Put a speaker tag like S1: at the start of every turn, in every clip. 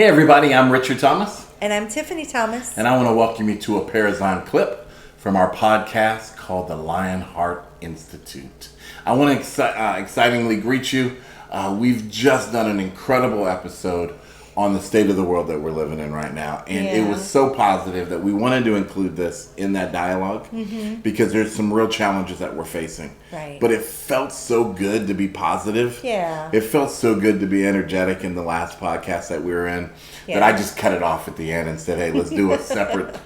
S1: Hey everybody, I'm Richard Thomas.
S2: And I'm Tiffany Thomas.
S1: And I want to welcome you to a Parazyme clip from our podcast called the Lionheart Institute. I want to excitingly greet you. We've just done an incredible episode on the state of the world that we're living in right now. And it was so positive that we wanted to include this in that dialogue because there's some real challenges that we're facing.
S2: Right.
S1: But it felt so good to be positive.
S2: Yeah.
S1: It felt so good to be energetic in the last podcast that we were in that I just cut it off at the end and said, hey, let's do a separate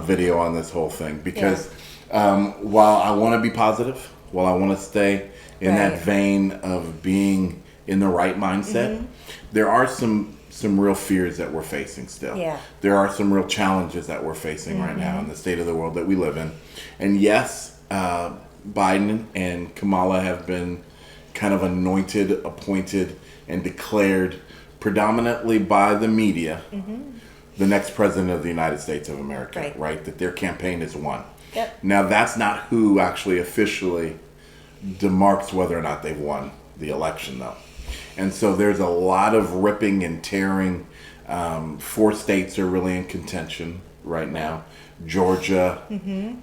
S1: video on this whole thing. Because while I want to be positive, while I want to stay in that vein of being in the right mindset, there are some real fears that we're facing still.
S2: Yeah.
S1: There are some real challenges that we're facing right now in the state of the world that we live in. And yes, Biden and Kamala have been kind of anointed, appointed, and declared predominantly by the media the next president of the United States of America, right? That their campaign is won.
S2: Yep.
S1: Now, that's not who actually officially demarks whether or not they've won the election, though. And so there's a lot of ripping and tearing. 4 states are really in contention right now. Georgia,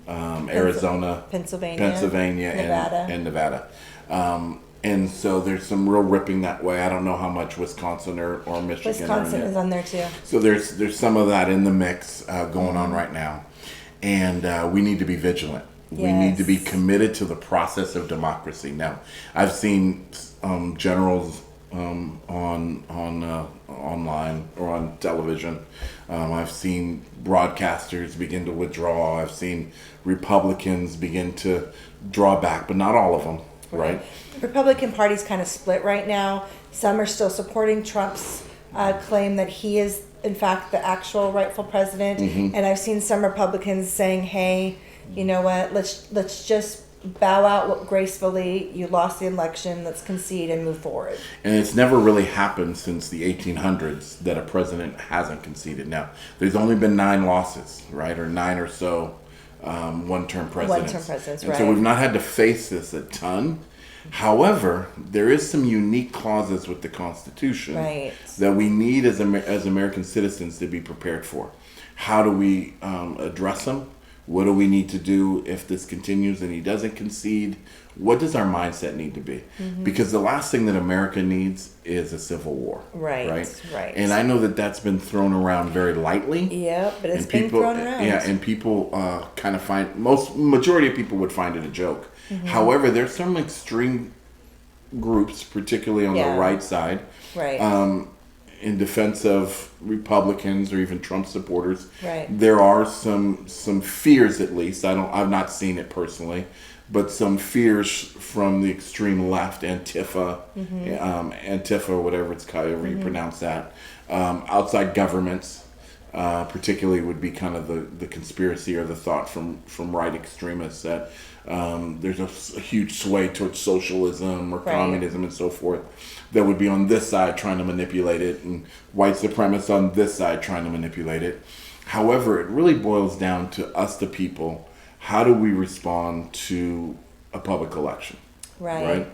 S1: Arizona,
S2: Pennsylvania,
S1: Nevada. And so there's some real ripping that way. I don't know how much Wisconsin or Michigan
S2: Wisconsin is on there too.
S1: So there's some of that in the mix going on right now. And we need to be vigilant. We need to be committed to the process of democracy. Now, I've seen generals online or on television. I've seen broadcasters begin to withdraw. I've seen Republicans begin to draw back, but not all of them, right?
S2: The Republican Party's kind of split right now. Some are still supporting Trump's claim that he is, in fact, the actual rightful president. And I've seen some Republicans saying, hey, you know what, let's just bow out gracefully. You lost the election. Let's concede and move forward.
S1: And it's never really happened since the 1800s that a president hasn't conceded. Now, there's only been 9 losses, right? Or 9 or so one-term presidents.
S2: One-term presidents,
S1: and
S2: right.
S1: so we've not had to face this a ton. However, there is some unique clauses with the Constitution that we need as American citizens to be prepared for. How do we address them? What do we need to do if this continues and he doesn't concede? What does our mindset need to be? Because the last thing that America needs is a civil war. Right. And I know that that's been thrown around very lightly.
S2: Yeah, but it's been thrown around.
S1: Yeah, and people kind of majority of people would find it a joke. However, there's some extreme groups, particularly on the right side, in defense of Republicans or even Trump supporters. There are some fears, at least. I've not seen it personally, but some fears from the extreme left, Antifa, Antifa, whatever it's called, however you pronounce that. Outside governments, particularly, would be kind of the conspiracy or the thought from right extremists that there's a huge sway towards socialism or communism and so forth that would be on this side trying to manipulate it, and white supremacists on this side trying to manipulate it. However, it really boils down to us, the people. How do we respond to a public election? Right?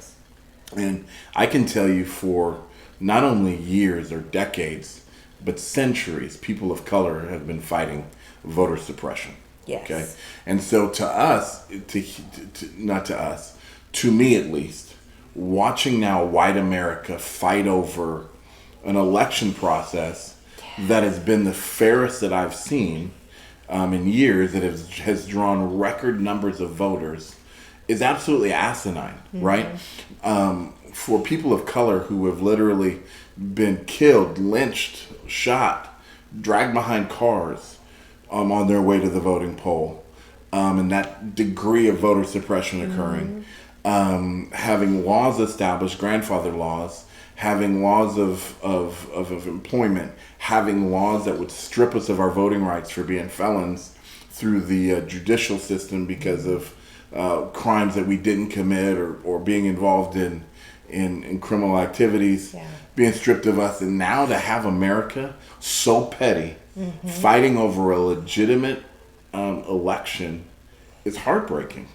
S1: And I can tell you for not only years or decades, but centuries, people of color have been fighting voter suppression.
S2: Yes.
S1: Okay. And so to us, not to us, to me at least, watching now white America fight over an election process that has been the fairest that I've seen in years, that has drawn record numbers of voters, is absolutely asinine, right? For people of color who have literally been killed, lynched, shot, dragged behind cars, on their way to the voting poll, and that degree of voter suppression occurring, having laws established, grandfather laws, having laws of employment, having laws that would strip us of our voting rights for being felons through the judicial system because of crimes that we didn't commit or being involved in criminal activities, being stripped of us. And now to have America so petty, fighting over a legitimate election, is heartbreaking.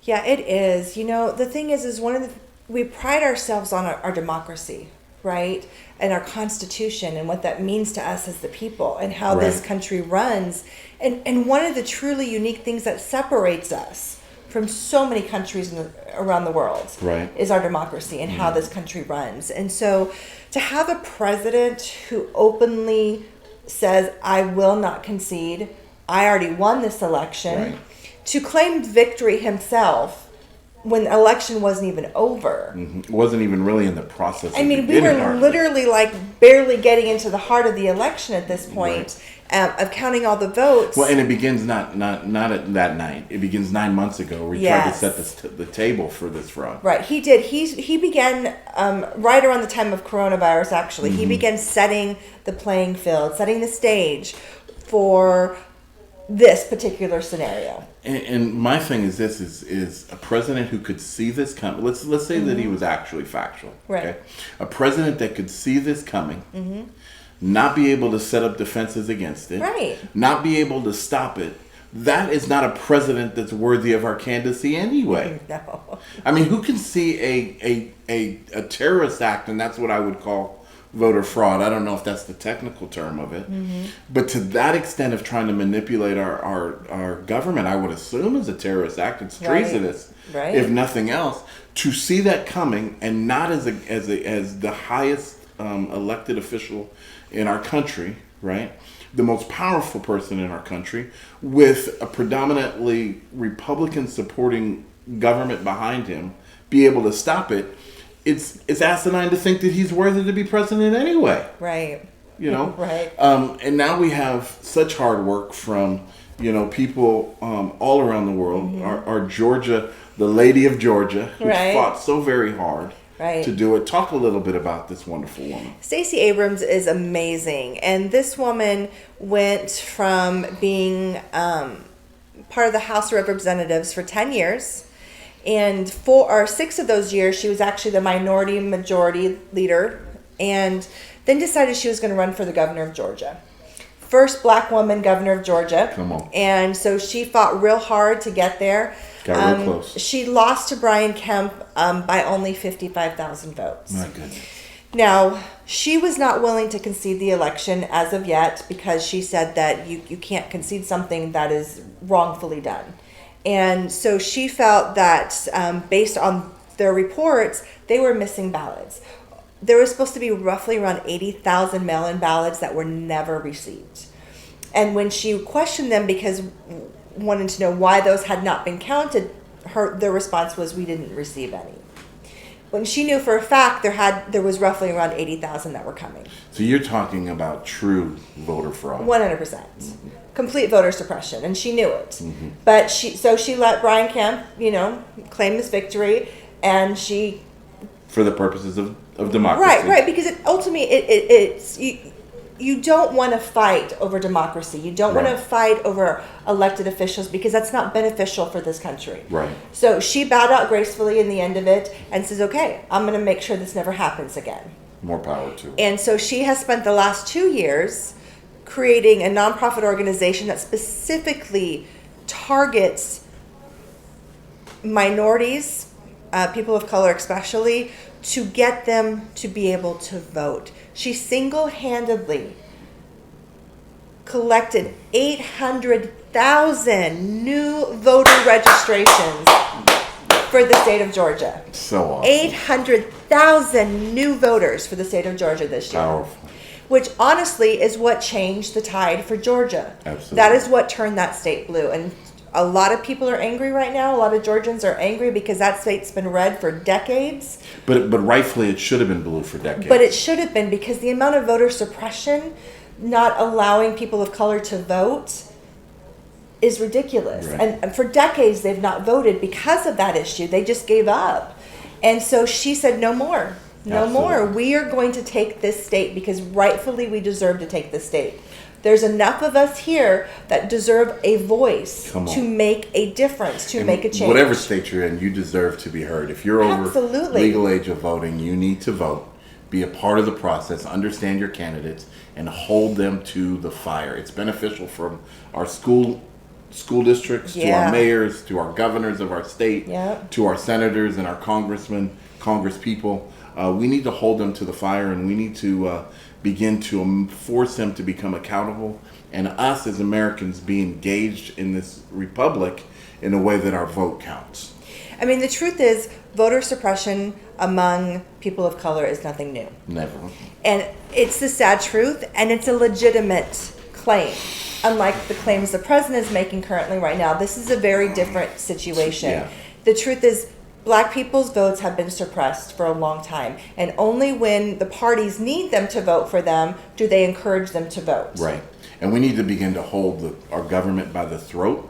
S2: Yeah, it is. You know, the thing is we pride ourselves on our democracy, right? And our Constitution and what that means to us as the people and how this country runs. And one of the truly unique things that separates us from so many countries around the world is our democracy and how this country runs. And so to have a president who openly says, I will not concede, I already won this election, to claim victory himself when the election wasn't even over.
S1: Wasn't even really in the process.
S2: I mean, we were literally like barely getting into the heart of the election at this point, of counting all the votes.
S1: Well, and it begins not at that night. It begins 9 months ago. We tried to set the table for this fraud.
S2: Right, he did. He began right around the time of coronavirus. Actually, he began setting the playing field, setting the stage for this particular scenario.
S1: And my thing is this: is a president who could see this coming. Let's say that he was actually factual.
S2: Right.
S1: Okay? A president that could see this coming, not be able to set up defenses against it, not be able to stop it. That is not a president that's worthy of our candidacy anyway.
S2: No.
S1: I mean, who can see a terrorist act, and that's what I would call voter fraud. I don't know if that's the technical term of it, but to that extent of trying to manipulate our government, I would assume is a terrorist act. It's treasonous, if nothing else. To see that coming and not as the highest elected official in our country, right? The most powerful person in our country, with a predominantly Republican supporting government behind him, be able to stop it. It's asinine to think that he's worthy to be president anyway.
S2: Right.
S1: You know?
S2: Right.
S1: And now we have such hard work from, people all around the world. Our Georgia, the lady of Georgia, who fought so very hard to do it. Talk a little bit about this wonderful woman.
S2: Stacey Abrams is amazing. And this woman went from being part of the House of Representatives for 10 years. And 6 of those years, she was actually the minority majority leader, and then decided she was going to run for the governor of Georgia. First black woman governor of Georgia.
S1: Come on.
S2: And so she fought real hard to get there.
S1: Got real close.
S2: She lost to Brian Kemp by only 55,000 votes.
S1: My goodness.
S2: Now, she was not willing to concede the election as of yet because she said that you can't concede something that is wrongfully done. And so she felt that based on their reports, they were missing ballots. There was supposed to be roughly around 80,000 mail-in ballots that were never received. And when she questioned them because wanting to know why those had not been counted, their response was, we didn't receive any. When she knew for a fact there was roughly around 80,000 that were coming.
S1: So you're talking about true voter fraud.
S2: 100%. Complete voter suppression, and she knew it. But she let Brian Kemp, claim this victory, and she...
S1: For the purposes of democracy.
S2: Right, because ultimately it's... You don't want to fight over democracy. You don't want to fight over elected officials because that's not beneficial for this country.
S1: Right.
S2: So she bowed out gracefully in the end of it and says, okay, I'm going to make sure this never happens again.
S1: More power to her.
S2: And so she has spent the last 2 years creating a nonprofit organization that specifically targets minorities, people of color especially, to get them to be able to vote. She single-handedly collected 800,000 new voter registrations for the state of Georgia.
S1: So awesome.
S2: 800,000 new voters for the state of Georgia this year.
S1: Powerful.
S2: Which honestly is what changed the tide for Georgia.
S1: Absolutely.
S2: That is what turned that state blue. And a lot of people are angry right now. A lot of Georgians are angry because that state's been red for decades.
S1: But rightfully, it should have been blue for decades.
S2: But it should have been because the amount of voter suppression, not allowing people of color to vote, is ridiculous.
S1: Right.
S2: And for decades, they've not voted because of that issue. They just gave up. And so she said, no more. No more. We are going to take this state because rightfully we deserve to take this state. There's enough of us here that deserve a voice to make a difference, to make a change.
S1: Whatever state you're in, you deserve to be heard. If you're over legal age of voting, you need to vote. Be a part of the process. Understand your candidates and hold them to the fire. It's beneficial for our school school districts, to our mayors, to our governors of our state, to our senators and our congressmen, congresspeople. We need to hold them to the fire, and we need to begin to force them to become accountable, and us as Americans be engaged in this republic in a way that our vote counts.
S2: I mean, the truth is, voter suppression among people of color is nothing new.
S1: Never.
S2: And it's the sad truth, and it's a legitimate claim. Unlike the claims the president is making currently right now, this is a very different situation.
S1: Yeah.
S2: The truth is, black people's votes have been suppressed for a long time, and only when the parties need them to vote for them do they encourage them to vote.
S1: Right. And we need to begin to hold our government by the throat.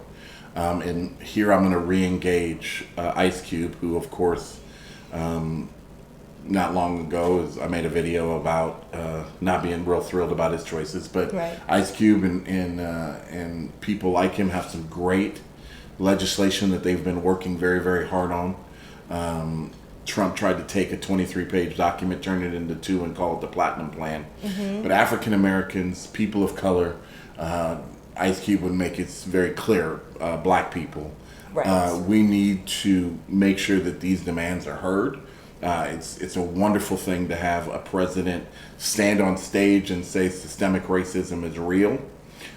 S1: And here I'm going to re-engage Ice Cube, who, of course, not long ago, I made a video about not being real thrilled about his choices. But Ice Cube and people like him have some great legislation that they've been working very, very hard on. Trump tried to take a 23-page document, turn it into 2, and call it the Platinum Plan. But African Americans, people of color, Ice Cube would make it very clear, black people, we need to make sure that these demands are heard. It's a wonderful thing to have a president stand on stage and say systemic racism is real,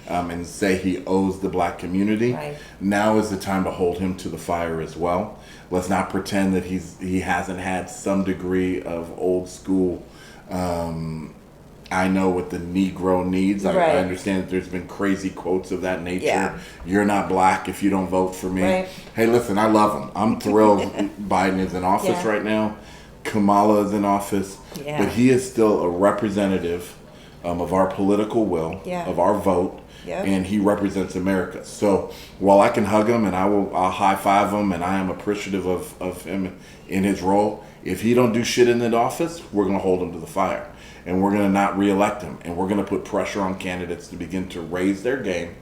S1: and say he owes the black community. Now is the time to hold him to the fire as well. Let's not pretend that he hasn't had some degree of old school, I know what the Negro needs. I understand that there's been crazy quotes of that nature. You're not black if you don't vote for me. Hey, listen, I love him. I'm thrilled Biden is in office right now. Kamala is in office. But he is still a representative of our political will, of our vote. And he represents America. So while I can hug him and I'll high five him, and I am appreciative of him in his role, if he don't do shit in that office, we're going to hold him to the fire. And we're going to not reelect him. And we're going to put pressure on candidates to begin to raise their game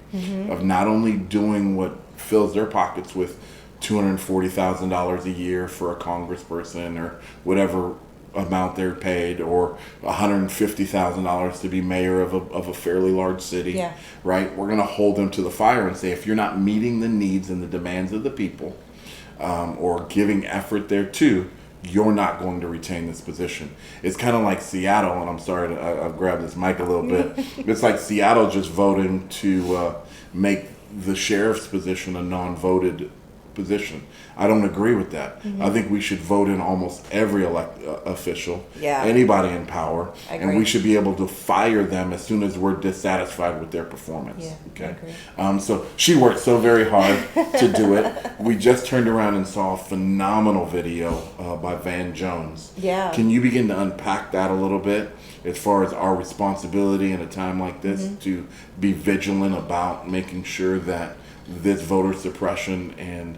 S1: of not only doing what fills their pockets with $240,000 a year for a congressperson or whatever amount they're paid, or $150,000 to be mayor of a fairly large city, right? We're going to hold them to the fire and say, if you're not meeting the needs and the demands of the people, or giving effort there too, you're not going to retain this position. It's kind of like Seattle, and I'm sorry I've grabbed this mic a little bit. It's like Seattle just voting to make the sheriff's position a non-voted position. I don't agree with that. I think we should vote in almost every official, anybody in power, and we should be able to fire them as soon as we're dissatisfied with their performance. Okay. So she worked so very hard to do it. We just turned around and saw a phenomenal video by Van Jones. Can you begin to unpack that a little bit as far as our responsibility in a time like this to be vigilant about making sure that this voter suppression and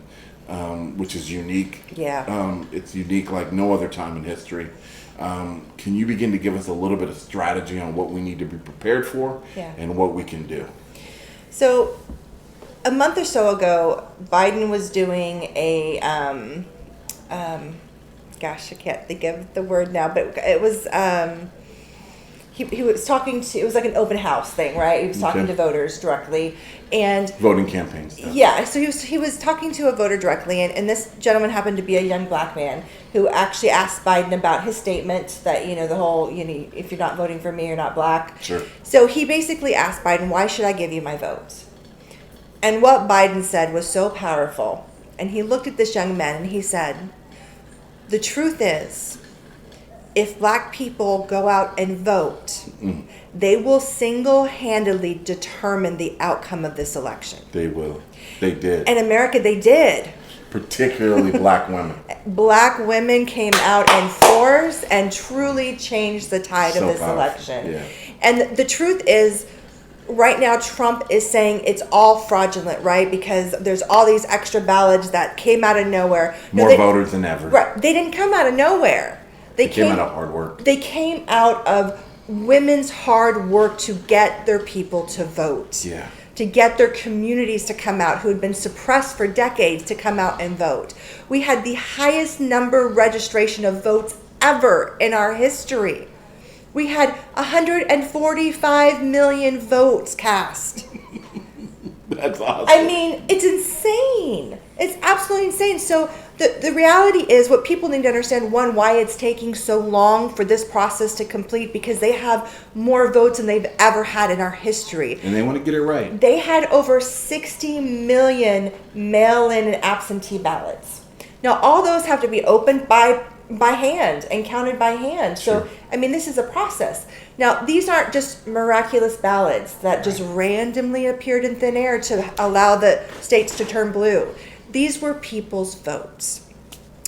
S1: which is unique. It's unique like no other time in history. Can you begin to give us a little bit of strategy on what we need to be prepared for and what we can do?
S2: So a month or so ago, Biden was doing a, gosh, I can't think of the word now, but it was, he was talking to, it was like an open house thing, right? He was talking to voters directly, and
S1: voting campaigns.
S2: So he was talking to a voter directly, and this gentleman happened to be a young black man who actually asked Biden about his statement that, the whole, if you're not voting for me, you're not black. So he basically asked Biden, why should I give you my vote? And what Biden said was so powerful. And he looked at this young man and he said, the truth is, if black people go out and vote, they will single-handedly determine the outcome of this election.
S1: They will. They did.
S2: In America, they did.
S1: Particularly black women.
S2: Black women came out in force and truly changed the tide of this election. And the truth is, right now, Trump is saying it's all fraudulent, right? Because there's all these extra ballots that came out of nowhere.
S1: More voters than ever.
S2: Right. They didn't come out of nowhere.
S1: They came out of hard work.
S2: They came out of women's hard work to get their people to vote. To get their communities to come out who had been suppressed for decades to come out and vote. We had the highest number registration of votes ever in our history. We had 145 million votes cast.
S1: That's awesome.
S2: I mean, it's insane. It's absolutely insane. So the reality is, what people need to understand, one, why it's taking so long for this process to complete, because they have more votes than they've ever had in our history.
S1: And they want to get it right.
S2: They had over 60 million mail-in and absentee ballots. Now, all those have to be opened by hand and counted by hand. So,
S1: Sure.
S2: I mean, this is a process. Now, these aren't just miraculous ballots that just randomly appeared in thin air to allow the states to turn blue. These were people's votes.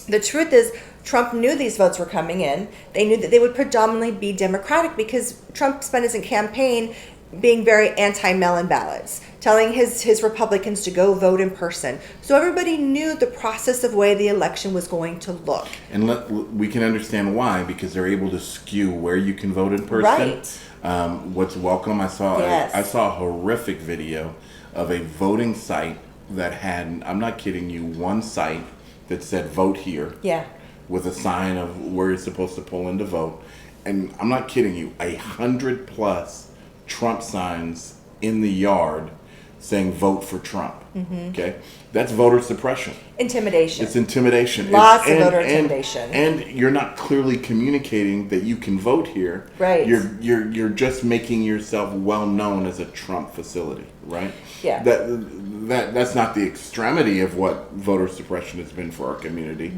S2: The truth is, Trump knew these votes were coming in. They knew that they would predominantly be Democratic, because Trump spent his campaign being very anti-mail-in ballots, telling his Republicans to go vote in person. So everybody knew the process of way the election was going to look.
S1: And we can understand why, because they're able to skew where you can vote in person.
S2: Right.
S1: What's welcome, I saw
S2: Yes.
S1: I saw a horrific video of a voting site that had, I'm not kidding you, one site that said vote here.
S2: Yeah.
S1: With a sign of where you're supposed to pull in to vote. And I'm not kidding you, 100+ Trump signs in the yard saying vote for Trump. Okay? That's voter suppression.
S2: Intimidation.
S1: It's intimidation.
S2: Lots of voter intimidation.
S1: And you're not clearly communicating that you can vote here.
S2: Right.
S1: You're just making yourself well known as a Trump facility, right?
S2: Yeah.
S1: That's not the extremity of what voter suppression has been for our community,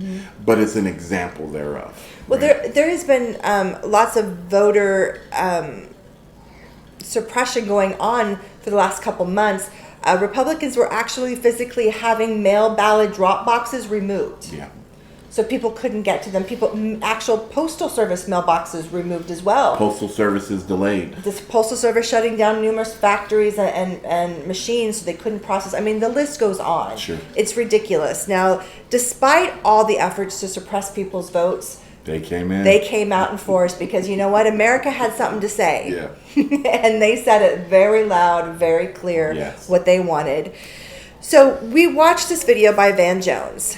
S1: but it's an example thereof.
S2: Well,
S1: right?
S2: there has been lots of voter suppression going on for the last couple months. Republicans were actually physically having mail ballot drop boxes removed.
S1: Yeah.
S2: So people couldn't get to them. Actual postal service mailboxes removed as well.
S1: Postal service is delayed.
S2: This postal service shutting down numerous factories and machines so they couldn't process. I mean, the list goes on.
S1: Sure.
S2: It's ridiculous. Now, despite all the efforts to suppress people's votes,
S1: They came in.
S2: they came out in force, because you know what? America had something to say.
S1: Yeah.
S2: And they said it very loud, very clear,
S1: Yes.
S2: what they wanted. So we watched this video by Van Jones.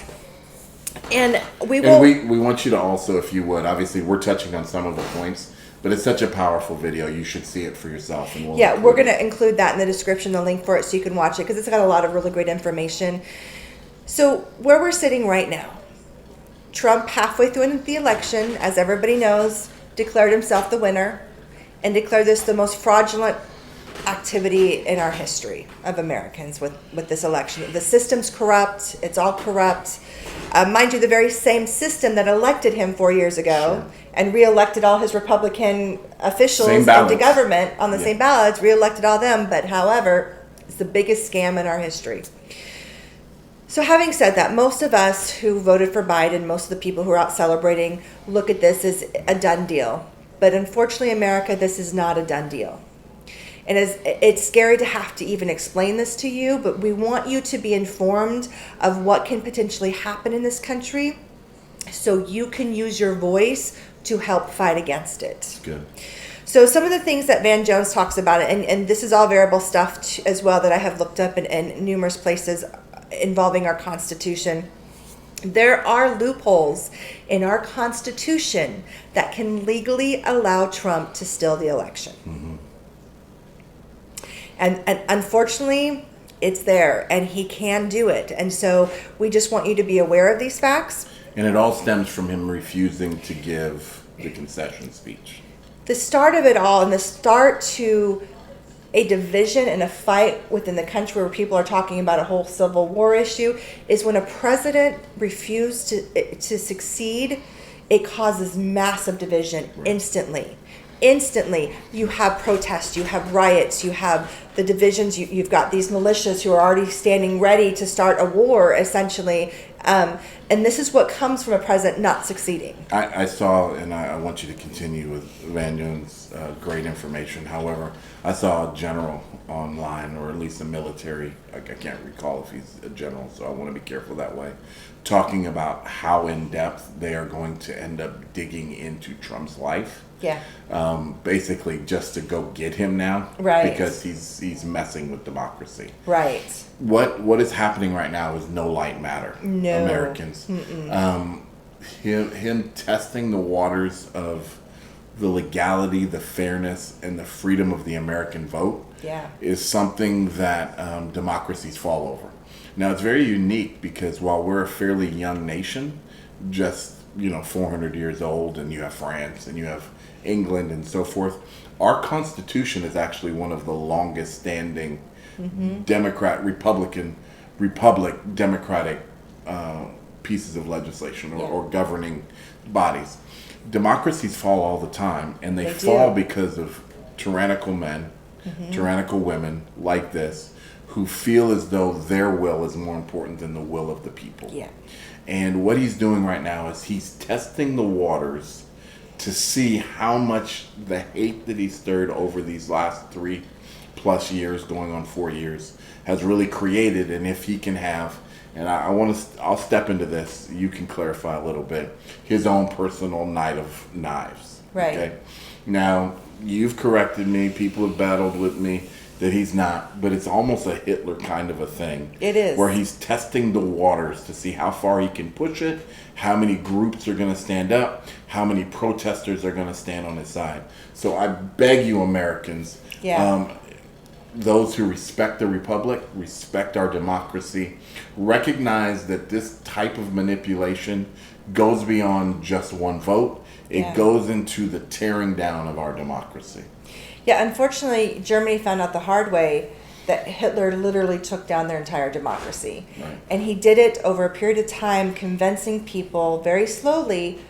S2: And we will...
S1: And we want you to also, if you would, obviously we're touching on some of the points, but it's such a powerful video. You should see it for yourself. And
S2: we're going to include that in the description, the link for it, so you can watch it, because it's got a lot of really great information. So where we're sitting right now, Trump, halfway through the election, as everybody knows, declared himself the winner and declared this the most fraudulent activity in our history of Americans with this election. The system's corrupt. It's all corrupt. Mind you, the very same system that elected him 4 years ago and reelected all his Republican officials into government on the same ballots, reelected all them. But however, it's the biggest scam in our history. So having said that, most of us who voted for Biden, most of the people who are out celebrating, look at this as a done deal. But unfortunately, America, this is not a done deal. And it's scary to have to even explain this to you, but we want you to be informed of what can potentially happen in this country so you can use your voice to help fight against it.
S1: Good.
S2: So some of the things that Van Jones talks about, and this is all variable stuff as well that I have looked up in numerous places involving our Constitution. There are loopholes in our Constitution that can legally allow Trump to steal the election.
S1: Mm-hmm.
S2: And unfortunately, it's there, and he can do it. And so we just want you to be aware of these facts.
S1: And it all stems from him refusing to give the concession speech.
S2: The start of it all, and the start to a division and a fight within the country where people are talking about a whole civil war issue, is when a president refused to succeed. It causes massive division instantly. Instantly, you have protests, you have riots, you have the divisions, you've got these militias who are already standing ready to start a war, essentially. And this is what comes from a president not succeeding.
S1: I saw, and I want you to continue with Van Jones' great information. However, I saw a general online, or at least a military, I can't recall if he's a general, so I want to be careful that way, talking about how in depth they are going to end up digging into Trump's life.
S2: Yeah.
S1: Basically just to go get him now.
S2: Right.
S1: Because he's messing with democracy.
S2: Right.
S1: What is happening right now is no light matter.
S2: No.
S1: Americans. Him testing the waters of the legality, the fairness, and the freedom of the American vote
S2: Yeah.
S1: is something that democracies fall over. Now, it's very unique because while we're a fairly young nation, just 400 years old, and you have France and you have England and so forth, our Constitution is actually one of the longest standing Democratic pieces of legislation or governing bodies. Democracies fall all the time, and they fall because of tyrannical men, tyrannical women like this, who feel as though their will is more important than the will of the people.
S2: Yeah.
S1: And what he's doing right now is he's testing the waters to see how much the hate that he stirred over these last 3+ years, going on 4 years, has really created, and if he can have, and I'll step into this, you can clarify a little bit, his own personal night of knives.
S2: Right.
S1: Okay? Now, you've corrected me, people have battled with me that he's not, but it's almost a Hitler kind of a thing.
S2: It is.
S1: Where he's testing the waters to see how far he can push it, how many groups are going to stand up, how many protesters are going to stand on his side. So I beg you, Americans, those who respect the Republic, respect our democracy, recognize that this type of manipulation goes beyond just one vote. It goes into the tearing down of our democracy.
S2: Yeah, unfortunately, Germany found out the hard way that Hitler literally took down their entire democracy.
S1: Right.
S2: And he did it over a period of time, convincing people very slowly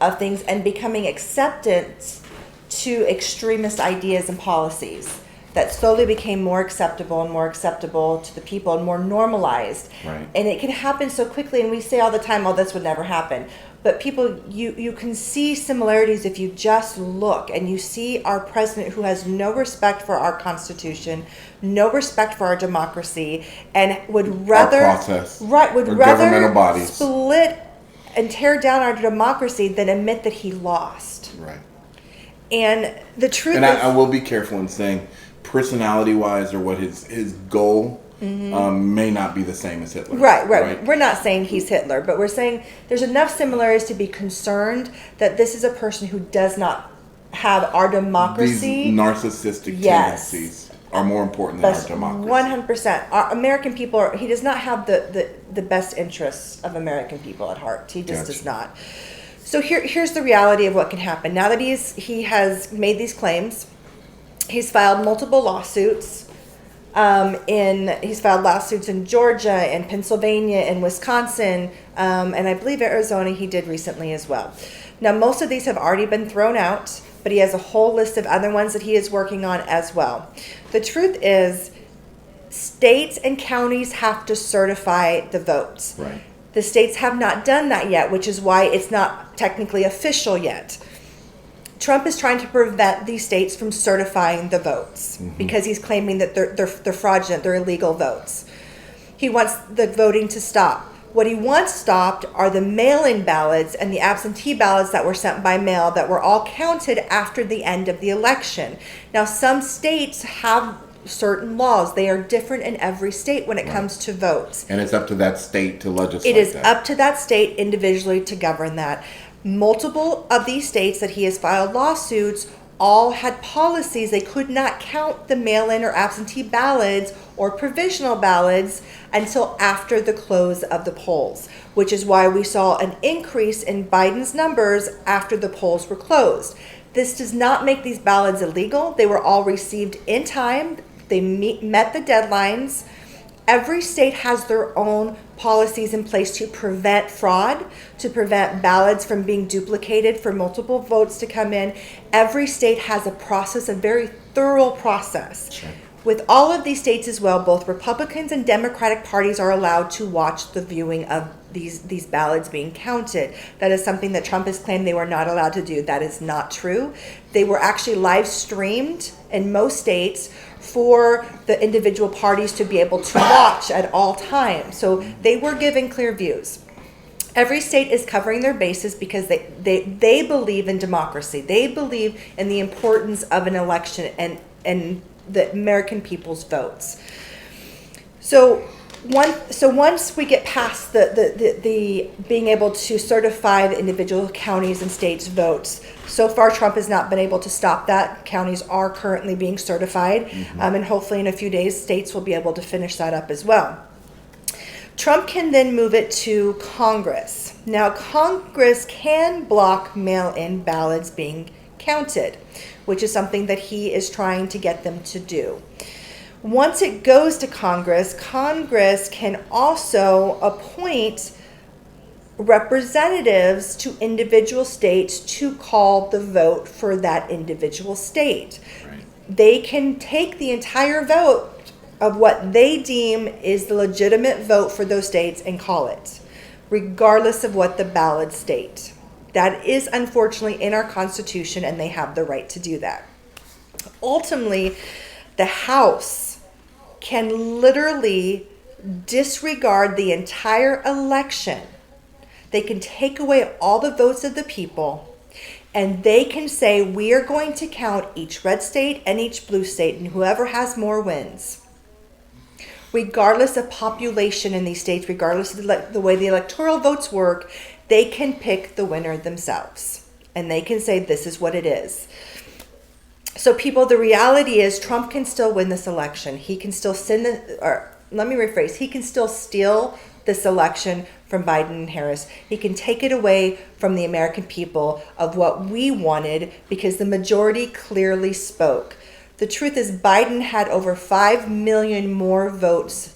S2: of things and becoming acceptance to extremist ideas and policies that slowly became more acceptable to the people and more normalized.
S1: Right.
S2: And it can happen so quickly, and we say all the time, oh, this would never happen. But people, you can see similarities if you just look, and you see our president who has no respect for our Constitution, no respect for our democracy, and would rather
S1: our process,
S2: would
S1: our
S2: rather
S1: governmental bodies
S2: split and tear down our democracy than admit that he lost.
S1: Right.
S2: And the truth
S1: and
S2: is,
S1: I will be careful in saying, personality-wise, or what his goal may not be the same as Hitler.
S2: Right. We're not saying he's Hitler, but we're saying there's enough similarities to be concerned that this is a person who does not have our democracy.
S1: These narcissistic tendencies are more important than our democracy.
S2: 100%. Our American people, he does not have the best interests of American people at heart. He just does not. So here's the reality of what can happen. Now that he has made these claims, he's filed multiple lawsuits. He's filed lawsuits in Georgia and Pennsylvania and Wisconsin, and I believe Arizona he did recently as well. Now, most of these have already been thrown out, but he has a whole list of other ones that he is working on as well. The truth is, states and counties have to certify the votes.
S1: Right.
S2: The states have not done that yet, which is why it's not technically official yet. Trump is trying to prevent these states from certifying the votes because he's claiming that they're fraudulent, they're illegal votes. He wants the voting to stop. What he wants stopped are the mail-in ballots and the absentee ballots that were sent by mail that were all counted after the end of the election. Now, some states have certain laws. They are different in every state when it comes to votes.
S1: And it's up to that state to legislate
S2: It is
S1: that.
S2: up to that state individually to govern that. Multiple of these states that he has filed lawsuits all had policies. They could not count the mail-in or absentee ballots or provisional ballots until after the close of the polls, which is why we saw an increase in Biden's numbers after the polls were closed. This does not make these ballots illegal. They were all received in time. They met the deadlines. Every state has their own policies in place to prevent fraud, to prevent ballots from being duplicated for multiple votes to come in. Every state has a process, a very thorough process.
S1: Sure.
S2: With all of these states as well, both Republicans and Democratic parties are allowed to watch the viewing of these ballots being counted. That is something that Trump has claimed they were not allowed to do. That is not true. They were actually live streamed in most states for the individual parties to be able to watch at all times. So they were given clear views. Every state is covering their bases because they believe in democracy. They believe in the importance of an election and the American people's votes. So Once we get past the being able to certify the individual counties and states' votes, so far Trump has not been able to stop that. Counties are currently being certified, and hopefully in a few days states will be able to finish that up as well. Trump can then move it to Congress. Now Congress can block mail-in ballots being counted, which is something that he is trying to get them to do. Once it goes to Congress, Congress can also appoint representatives to individual states to call the vote for that individual state.
S1: Right.
S2: They can take the entire vote of what they deem is the legitimate vote for those states and call it, regardless of what the ballots state. That is unfortunately in our Constitution, and they have the right to do that. Ultimately, the House can literally disregard the entire election. They can take away all the votes of the people, and they can say, we are going to count each red state and each blue state, and whoever has more wins. Regardless of population in these states, regardless of the way the electoral votes work, they can pick the winner themselves. And they can say, this is what it is. So people, the reality is Trump can still win this election. He can still he can still steal this election from Biden and Harris. He can take it away from the American people of what we wanted, because the majority clearly spoke. The truth is Biden had over 5 million more votes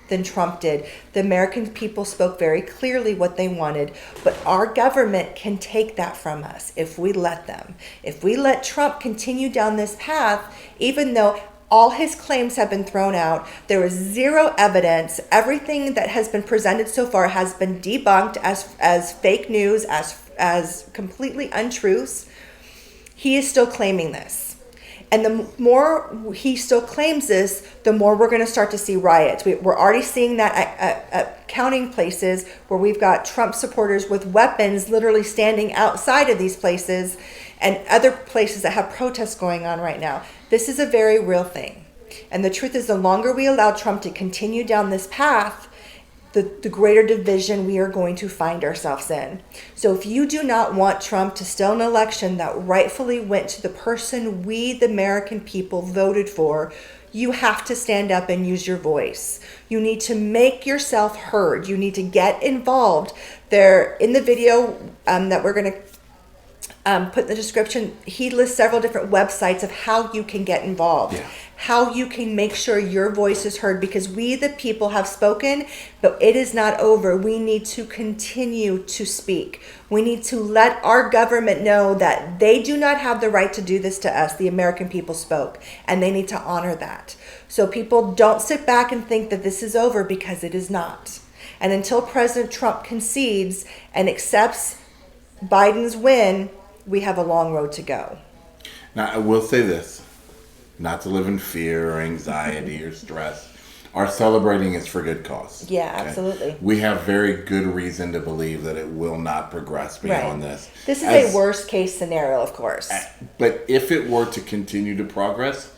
S2: than Trump did. The American people spoke very clearly what they wanted, but our government can take that from us if we let them. If we let Trump continue down this path, even though all his claims have been thrown out, there is zero evidence. Everything that has been presented so far has been debunked as fake news, as completely untruths. He is still claiming this. And the more he still claims this, the more we're going to start to see riots. We're already seeing that at counting places where we've got Trump supporters with weapons literally standing outside of these places, and other places that have protests going on right now. This is a very real thing. And the truth is, the longer we allow Trump to continue down this path, the greater division we are going to find ourselves in. So if you do not want Trump to steal an election that rightfully went to the person we, the American people, voted for, you have to stand up and use your voice. You need to make yourself heard. You need to get involved. There, in the video that we're going to put in the description, he lists several different websites of how you can get involved.
S1: Yeah.
S2: How you can make sure your voice is heard, because we the people have spoken, but it is not over. We need to continue to speak. We need to let our government know that they do not have the right to do this to us. The American people spoke, and they need to honor that. So people, don't sit back and think that this is over, because it is not. And until President Trump concedes and accepts Biden's win, we have a long road to go.
S1: Now, I will say this. Not to live in fear or anxiety or stress. Our celebrating is for good cause.
S2: Yeah,
S1: okay?
S2: absolutely.
S1: We have very good reason to believe that it will not progress beyond this.
S2: This is a worst case scenario, of course.
S1: But if it were to continue to progress,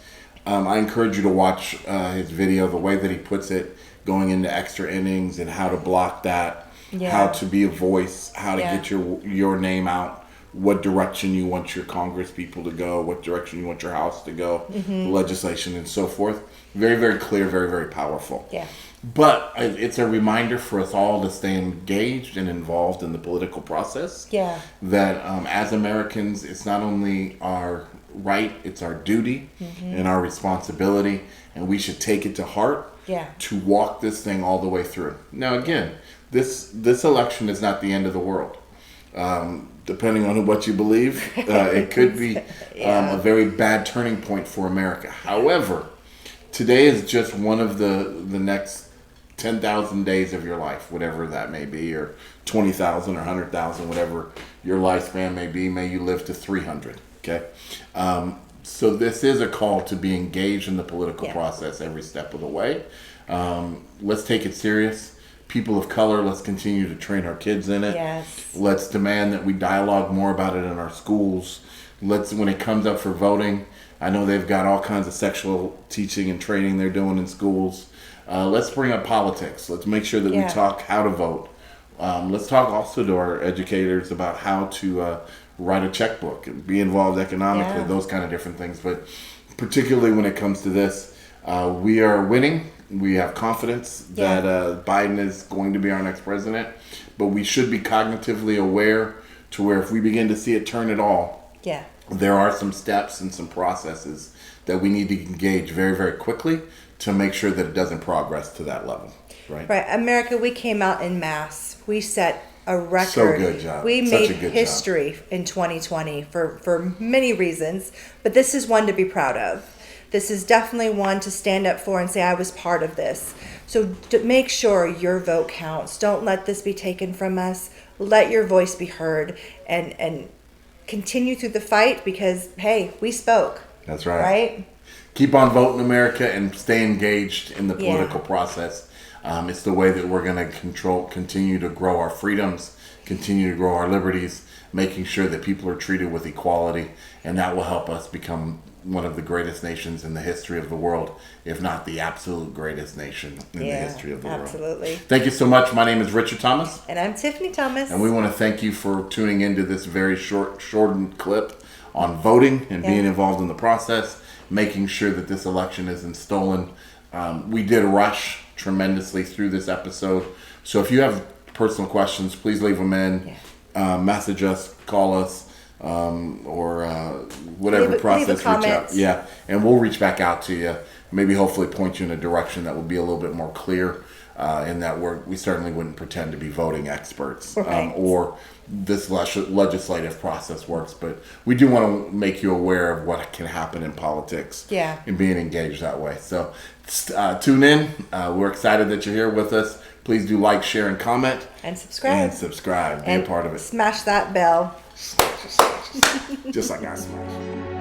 S1: I encourage you to watch his video, the way that he puts it, going into extra innings and how to block that, how to be a voice, how to get your name out. What direction you want your Congress people to go, what direction you want your House to go, legislation and so forth. Very, very clear, very, very powerful.
S2: Yeah.
S1: But it's a reminder for us all to stay engaged and involved in the political process.
S2: Yeah.
S1: That as Americans, it's not only our right, it's our duty and our responsibility, and we should take it to heart to walk this thing all the way through. Now, again, this election is not the end of the world. Depending on what you believe, it could be a very bad turning point for America. However, today is just one of the next 10,000 days of your life, whatever that may be, or 20,000 or 100,000, whatever your lifespan may be. May you live to 300, okay? So this is a call to be engaged in the political process every step of the way. Let's take it serious. People of color, let's continue to train our kids in it.
S2: Yes.
S1: Let's demand that we dialogue more about it in our schools. When it comes up for voting, I know they've got all kinds of sexual teaching and training they're doing in schools. let's bring up politics. Let's make sure that we talk how to vote. Let's talk also to our educators about how to write a checkbook and be involved economically, those kind of different things. But particularly when it comes to this, we are winning. We have confidence that Biden is going to be our next president, but we should be cognitively aware to where if we begin to see it turn at all, there are some steps and some processes that we need to engage very, very quickly to make sure that it doesn't progress to that level. Right.
S2: America, we came out in mass. We set a record.
S1: So good job.
S2: We made history in 2020 for many reasons, but this is one to be proud of. This is definitely one to stand up for and say, I was part of this. So make sure your vote counts. Don't let this be taken from us. Let your voice be heard and continue through the fight because, hey, we spoke.
S1: That's right.
S2: Right?
S1: Keep on voting, America, and stay engaged in the political process. It's the way that we're going to continue to grow our freedoms, continue to grow our liberties, making sure that people are treated with equality, and that will help us become one of the greatest nations in the history of the world, if not the absolute greatest nation in the history of the world.
S2: Absolutely.
S1: Thank you so much. My name is Richard Thomas.
S2: And I'm Tiffany Thomas.
S1: And we want to thank you for tuning into this very shortened clip on voting and being involved in the process, making sure that this election isn't stolen. We did rush tremendously through this episode. So if you have personal questions, please leave them in. Message us, call us, or whatever process, reach out. Yeah, and we'll reach back out to you. Maybe hopefully point you in a direction that will be a little bit more clear, in that we certainly wouldn't pretend to be voting experts or this legislative process works, but we do want to make you aware of what can happen in politics and being engaged that way. So tune in. We're excited that you're here with us. Please do like, share, and comment.
S2: And subscribe.
S1: Be a part of it.
S2: Smash that bell.
S1: Just like I smashed.